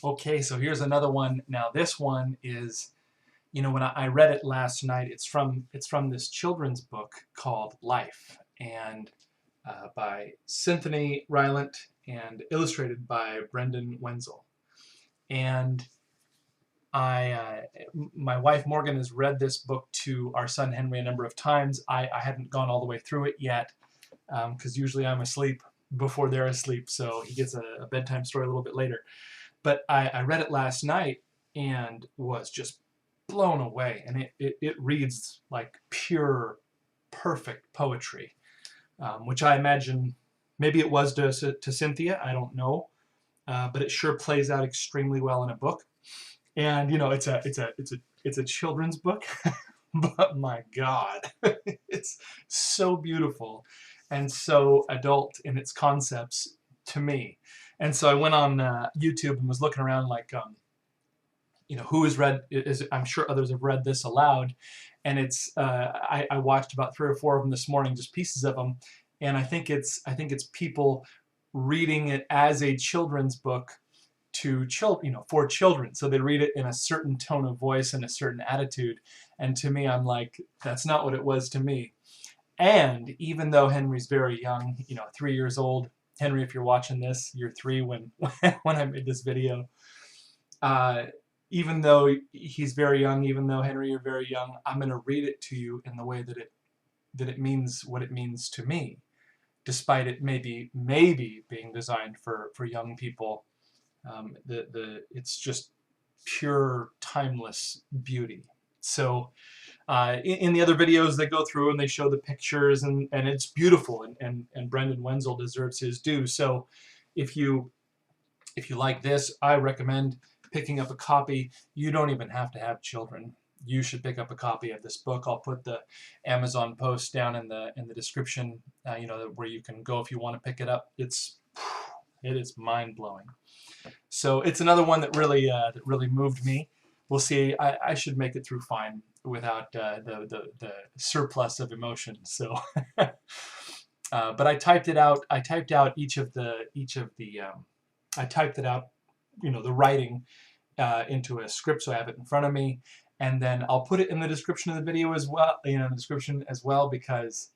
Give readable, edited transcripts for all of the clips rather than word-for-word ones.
Okay, so here's another one. Now this one is, when I read it last night, it's from this children's book called Life, and by Cynthia Rylant and illustrated by Brendan Wenzel. And my wife Morgan has read this book to our son Henry a number of times. I hadn't gone all the way through it yet because usually I'm asleep before they're asleep, so he gets a bedtime story a little bit later. But I read it last night and was just blown away. And it reads like pure, perfect poetry, which I imagine maybe it was to Cynthia. I don't know, but it sure plays out extremely well in a book. And it's a children's book, but my God, it's so beautiful and so adult in its concepts to me. And so I went on YouTube and was looking around like, who has read, I'm sure others have read this aloud. And I watched about 3 or 4 of them this morning, just pieces of them. And I think it's people reading it as a children's book to children, for children. So they read it in a certain tone of voice and a certain attitude. And to me, I'm like, that's not what it was to me. And even though Henry's very young, 3 years old, Henry, if you're watching this, you're 3 when when I made this video. Even though he's very young, even though Henry, you're very young, I'm going to read it to you in the way that it means what it means to me, despite it maybe being designed for young people. It's just pure, timeless beauty. So in the other videos they go through and they show the pictures and it's beautiful, and Brendan Wenzel deserves his due. So if you like this, I recommend picking up a copy. You don't even have to have children. You should pick up a copy of this book. I'll put the Amazon post down in the description, where you can go if you want to pick it up. It is mind-blowing. So it's another one that really moved me. We'll see. I should make it through fine without the surplus of emotion. So, but I typed it out. I typed out I typed it out, the writing into a script, so I have it in front of me, and then I'll put it in the description of the video as well. The description as well, because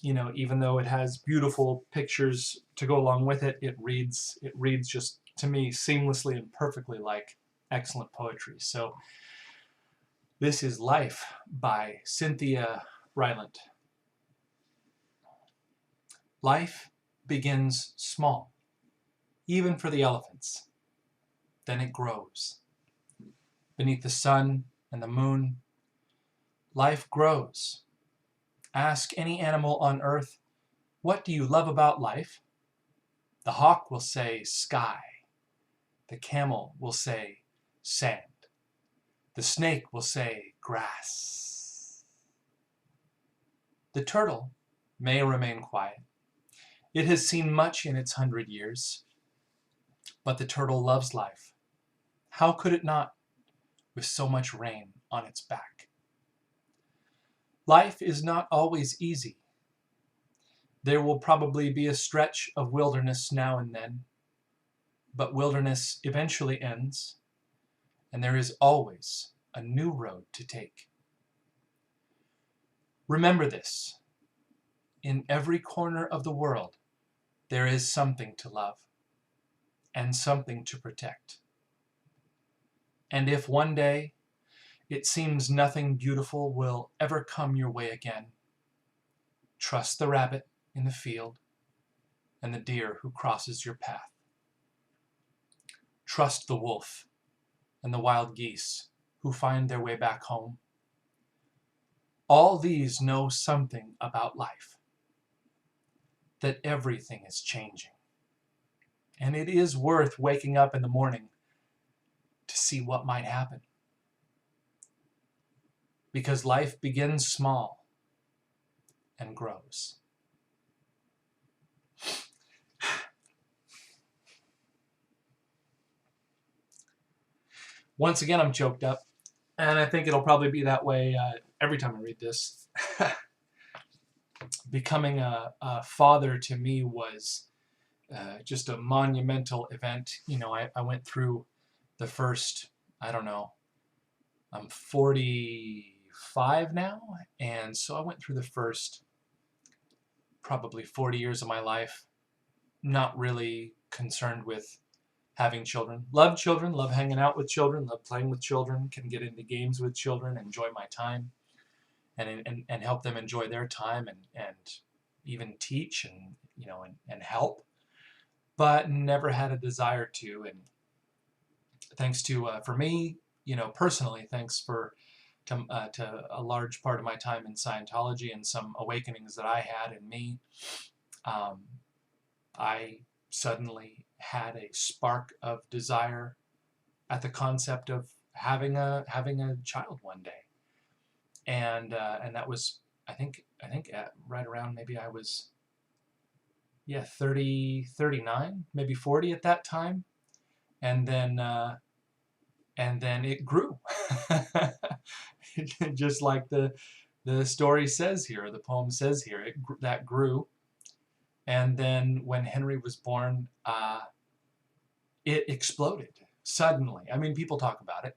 even though it has beautiful pictures to go along with it, it reads just, to me, seamlessly and perfectly like excellent poetry. So this is Life by Cynthia Rylant. Life begins small, even for the elephants. Then it grows. Beneath the sun and the moon, life grows. Ask any animal on earth, what do you love about life? The hawk will say sky. The camel will say sand. The snake will say grass. The turtle may remain quiet. It has seen much in its 100 years. But the turtle loves life. How could it not, with so much rain on its back? Life is not always easy. There will probably be a stretch of wilderness now and then, but wilderness eventually ends, and there is always a new road to take. Remember this. In every corner of the world, there is something to love and something to protect. And if one day it seems nothing beautiful will ever come your way again, trust the rabbit in the field and the deer who crosses your path. Trust the wolf and the wild geese who find their way back home. All these know something about life, that everything is changing. And it is worth waking up in the morning to see what might happen. Because life begins small and grows. Once again, I'm choked up, and I think it'll probably be that way every time I read this. Becoming a father to me was just a monumental event. I went through the first, I don't know, I'm 45 now, and so I went through the first probably 40 years of my life not really concerned with having children. Love hanging out with children, love playing with children, can get into games with children, enjoy my time, and help them enjoy their time, and even teach and help, but never had a desire to. And thanks to, for me, personally, thanks to a large part of my time in Scientology and some awakenings that I had in me, um, I suddenly had a spark of desire at the concept of having a child one day, and that was, I think right around, maybe I was, 30, 39, maybe 40 at that time, and then it grew, just like the story says here, the poem says here, that grew. And then when Henry was born, it exploded suddenly. I mean, people talk about it,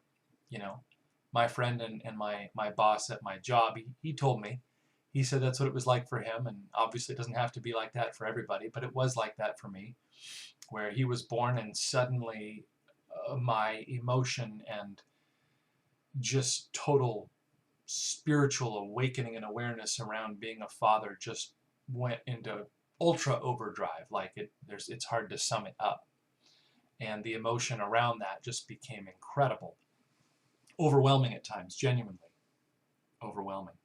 you know. My friend and my boss at my job, he told me, he said that's what it was like for him, and obviously it doesn't have to be like that for everybody, but it was like that for me, where he was born and suddenly my emotion and just total spiritual awakening and awareness around being a father just went into ultra overdrive. Like it's hard to sum it up. And the emotion around that just became incredible, overwhelming at times, genuinely overwhelming.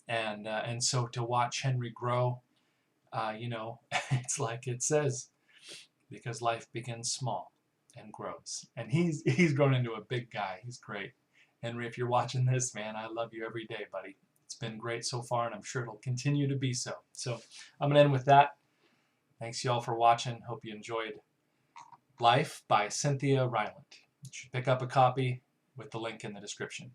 And so to watch Henry grow, it's like it says, because life begins small and grows. And he's grown into a big guy. He's great. Henry, if you're watching this, man, I love you every day, buddy. It's been great so far, and I'm sure it'll continue to be so. So I'm going to end with that. Thanks, y'all, for watching. Hope you enjoyed Life by Cynthia Rylant. You should pick up a copy with the link in the description.